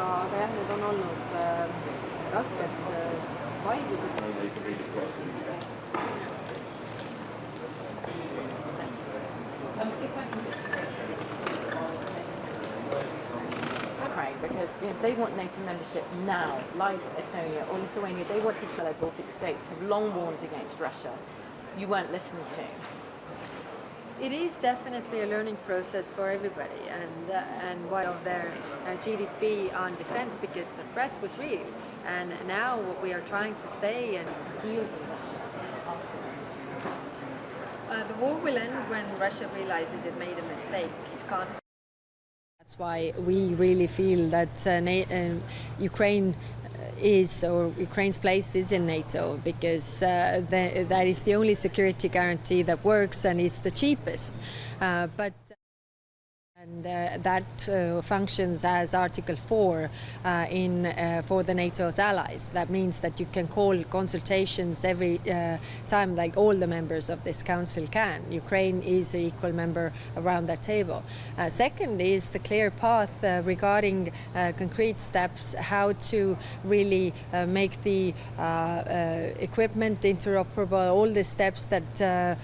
aga jah, need on olnud rasked vaidlused. Because they want NATO membership now, like Estonia or Lithuania. They want to fellow Baltic states have long warned against Russia. You weren't listened to. It is definitely a learning process for everybody, and one of their GDP on defense, because the threat was real. And now what we are trying to say and Deal with Russia. the war will end when Russia realizes it made a mistake. It can't. That's why we really feel that Ukraine Ukraine's place is in NATO, because that is the only security guarantee that works and is the cheapest. That functions as Article 4 for the NATO's allies. That means that you can call consultations every time, like all the members of this council can. Ukraine is an equal member around that table. Second is the clear path regarding concrete steps, how to really make the equipment interoperable, all the steps that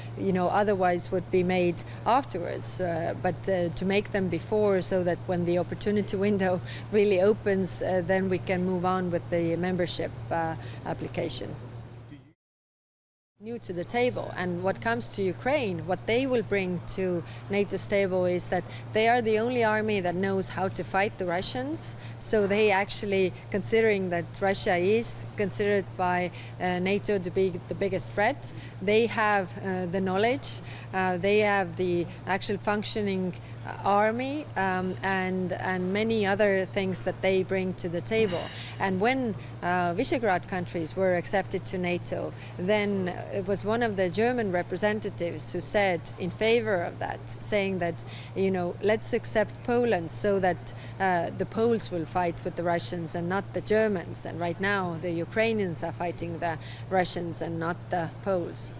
otherwise would be made afterwards, but to make them before, so that when the opportunity window really opens, then we can move on with the membership application. New to the table, and what comes to Ukraine, what they will bring to NATO's table is that they are the only army that knows how to fight the Russians. So they actually, considering that Russia is considered by NATO to be the biggest threat, they have the knowledge, they have the actual functioning army, and many other things that they bring to the table. And when Visegrad countries were accepted to NATO, then it was one of the German representatives who said in favor of that, saying that, let's accept Poland so that the Poles will fight with the Russians and not the Germans. And right now the Ukrainians are fighting the Russians and not the Poles.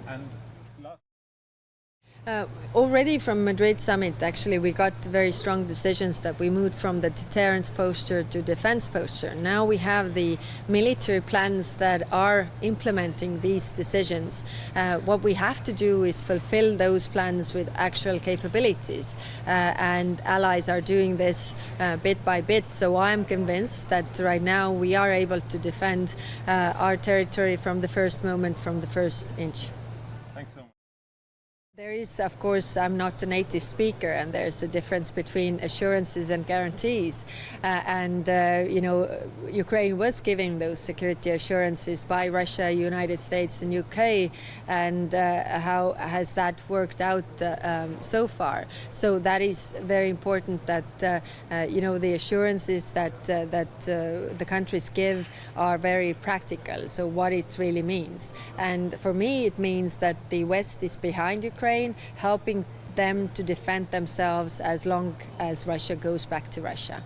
And already from Madrid summit, actually, we got very strong decisions that we moved from the deterrence posture to defense posture. Now we have the military plans that are implementing these decisions. What we have to do is fulfill those plans with actual capabilities, and allies are doing this bit by bit. So I'm convinced that right now we are able to defend our territory from the first moment, from the first inch. thanks so much. There is, of course, I'm not a native speaker, and there's a difference between assurances and guarantees. Ukraine was giving those security assurances by Russia, United States, and UK, and how has that worked out so far? So that is very important, that the assurances that the countries give are very practical. So what it really means, and for me, it means that the West is behind Ukraine, helping them to defend themselves as long as Russia goes back to Russia.